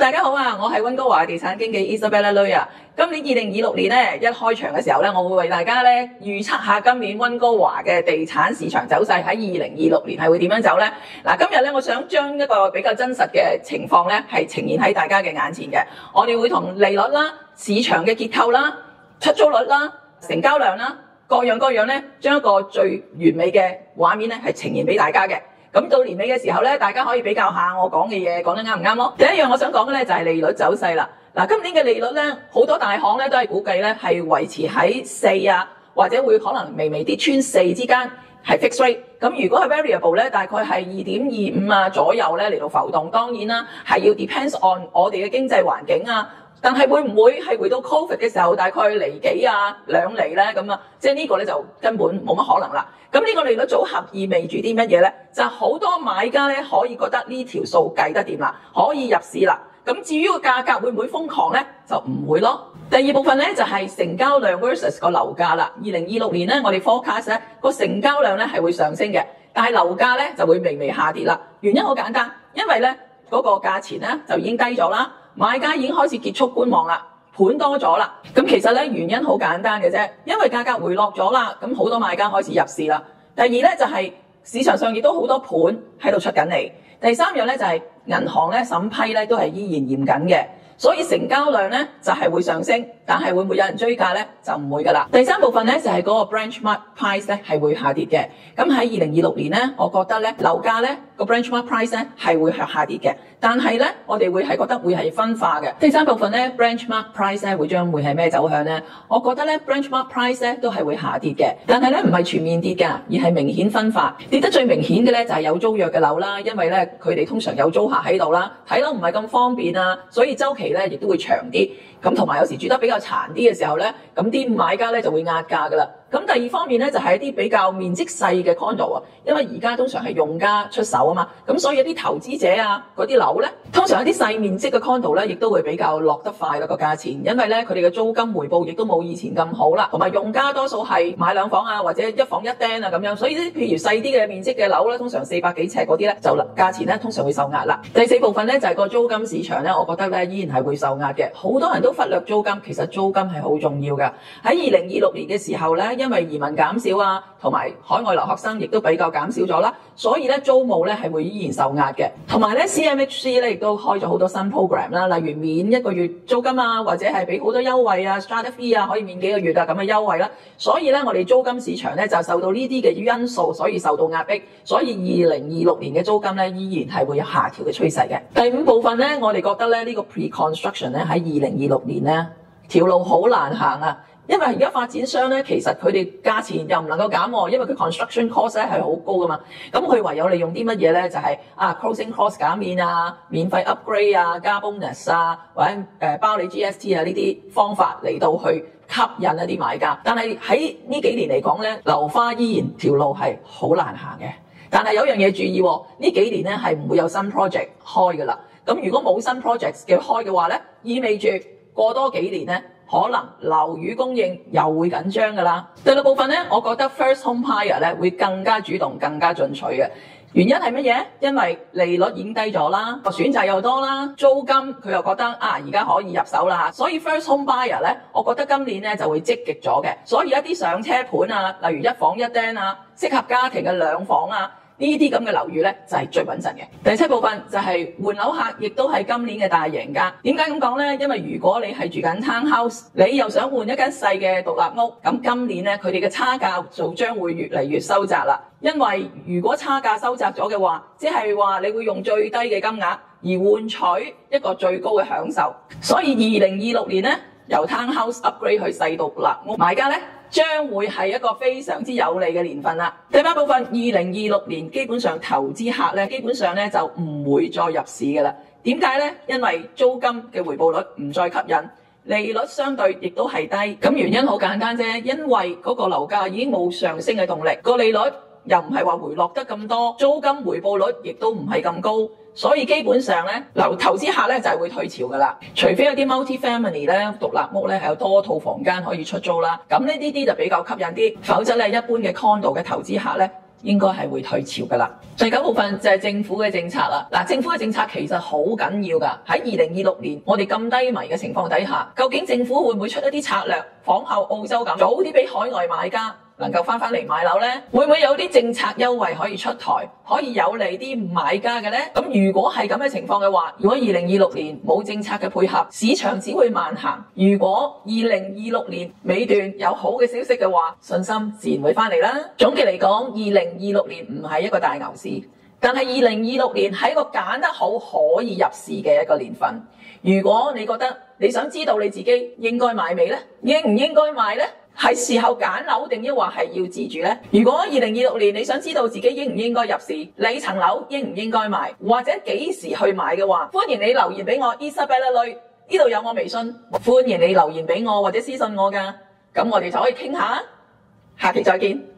大家好啊！我係溫哥華地產經紀 Isabella Lui 啊。今年2026年咧一開場嘅時候咧，我會為大家咧預測下今年溫哥華嘅地產市場走勢喺2026年係會點樣走咧？嗱，今日咧我想將一個比較真實嘅情況咧係呈現喺大家嘅眼前嘅。我哋會同利率啦、市場嘅結構啦、出租率啦、成交量啦，各樣咧，將一個最完美嘅畫面咧係呈現俾大家嘅。咁到年尾嘅時候咧，大家可以比較下我講嘅嘢講得啱唔啱咯。第一樣我想講嘅咧就係利率走勢啦。嗱，今年嘅利率咧，好多大行咧都係估計咧係維持喺4啊，或者會可能微跌穿4之間係 fixed rate。咁如果係 variable 咧，大概係2.25啊左右咧嚟到浮動。當然啦，係要 depends on 我哋嘅經濟環境啊。但係會唔會係回到 Covid 嘅時候大概厘幾啊2厘咧咁啊？即係呢個咧就根本冇乜可能啦。咁呢個利率組合意味住啲乜嘢咧？就好多買家咧可以覺得呢條數計得掂啦，可以入市啦。咁至於個價格會唔會瘋狂咧？就唔會咯。第二部分咧就係成交量 versus 個樓價啦。2026年咧我哋 forecast 咧個成交量咧係會上升嘅，但係樓價咧就會微微下跌啦。原因好簡單，因為咧嗰個價錢咧就已經低咗啦。買家已經開始結束觀望啦，盤多咗啦。咁其實咧原因好簡單嘅啫，因為價格回落咗啦，咁好多買家開始入市啦。第二咧就係市場上亦都好多盤喺度出緊嚟。第三樣咧就係銀行咧審批咧都係依然嚴謹嘅，所以成交量咧就係會上升，但係會唔會有人追價咧就唔會噶啦。第三部分咧就係嗰個 benchmark price 咧係會下跌嘅。咁喺2026年咧，我覺得咧樓價咧個 benchmark price 咧係會下跌嘅。但係咧，我哋會係覺得會係分化嘅。第三部分咧 ，benchmark price 咧會將會係咩走向咧？我覺得咧 benchmark price 咧都係會下跌嘅。但係咧唔係全面跌㗎，而係明顯分化。跌得最明顯嘅咧就係有租約嘅樓啦，因為咧佢哋通常有租客喺度啦，睇樓唔係咁方便啊，所以週期咧亦都會長啲。咁同埋有時住得比較殘啲嘅時候咧，咁啲買家咧就會壓價㗎啦。咁第二方面咧就係一啲比較面積細嘅 condo 啊，因為而家通常係用家出手啊嘛，咁所以一啲投資者啊嗰啲樓咧，通常一啲細面積嘅 condo 咧，亦都會比較落得快啦個價錢，因為咧佢哋嘅租金回報亦都冇以前咁好啦，同埋用家多數係買2房啊或者1房1廳啊咁樣，所以啲譬如細啲嘅面積嘅樓咧，通常400幾尺嗰啲咧就價錢咧通常會受壓啦。第四部分咧就係個租金市場咧，我覺得咧依然係會受壓嘅，好多人都忽略租金，其實租金係好重要㗎。喺2026年嘅時候咧，因為移民減少啊，同埋海外留學生亦都比較減少咗啦，所以咧租務咧係會依然受壓嘅。同埋咧 CMHC 咧亦都開咗好多新 program 啦，例如免1個月租金啊，或者係俾好多優惠啊 ，Strata fee 啊，可以免幾個月啊咁嘅優惠啦。所以咧我哋租金市場咧就受到呢啲嘅因素，所以受到壓迫。所以2026年嘅租金咧依然係會有下調嘅趨勢嘅。第五部分咧，我哋覺得咧呢個 pre-construction 咧喺2026年咧條路好難行啊。因為而家發展商咧，其實佢哋價錢又唔能夠減喎，因為佢 construction cost 咧係好高噶嘛。咁佢唯有利用啲乜嘢咧？就係closing cost 減免啊、免費 upgrade 啊、加 bonus 啊，或者包你 GST 啊呢啲方法嚟到去吸引一啲買家。但係喺呢幾年嚟講咧，樓花依然條路係好難行嘅。但係有樣嘢注意喎，呢幾年咧係唔會有新 project 開噶啦。咁如果冇新 project 嘅開嘅話咧，意味住過多幾年咧，可能樓宇供應又會緊張㗎啦。第六部分咧，我覺得 first home buyer 咧會更加主動、更加進取嘅。原因係乜嘢？因為利率已經低咗啦，選擇又多啦，租金佢又覺得而家可以入手啦，所以 first home buyer 咧，我覺得今年咧就會積極咗嘅。所以一啲上車盤啊，例如1房1廳啊，適合家庭嘅2房啊。呢啲咁嘅樓宇咧就係最穩陣嘅。第7部分就係換樓客，亦都係今年嘅大贏家。點解咁講咧？因為如果你係住緊 townhouse，你又想換一間細嘅獨立屋，咁今年咧佢哋嘅差價就將會越嚟越收窄啦。因為如果差價收窄咗嘅話，即係話你會用最低嘅金額而換取一個最高嘅享受。所以2026年咧，由 townhouse upgrade 去細獨立屋，買家咧將會係一個非常之有利嘅年份啦。第8部分，2026年基本上投資客咧，基本上咧就唔會再入市㗎啦。點解咧？因為租金嘅回報率唔再吸引，利率相對亦都係低。咁原因好簡單啫，因為嗰個樓價已經冇上升嘅動力，個利率又唔係話回落得咁多，租金回報率亦都唔係咁高。所以基本上咧，投資客咧就係會退潮㗎啦。除非有啲 multi-family 咧，獨立屋咧係有多套房間可以出租啦，咁呢啲就比較吸引啲。否則咧，一般嘅 condo 嘅投資客咧應該係會退潮㗎啦。第9部分就係政府嘅政策啦。嗱，政府嘅政策其實好緊要㗎。喺2026年我哋咁低迷嘅情況底下，究竟政府會唔會出一啲策略，仿效澳洲咁，早啲俾海外買家能夠翻嚟買樓呢？會唔會有啲政策優惠可以出台，可以有利啲買家嘅呢？咁如果係咁嘅情況嘅話，如果2026年冇政策嘅配合，市場只會慢行。如果2026年尾段有好嘅消息嘅話，信心自然會翻嚟啦。總結嚟講，2026年唔係一個大牛市，但係2026年係一個揀得好可以入市嘅一個年份。如果你覺得你想知道你自己應該買未呢？應唔應該買呢？係時候揀樓定抑或係要自住呢？如果2026年你想知道自己應唔應該入市，你層樓應唔應該買，或者幾時去買嘅話，歡迎你留言俾我 Isabella 女，呢度有我微信，歡迎你留言俾我或者私信我㗎，咁我哋就可以傾下，下期再見。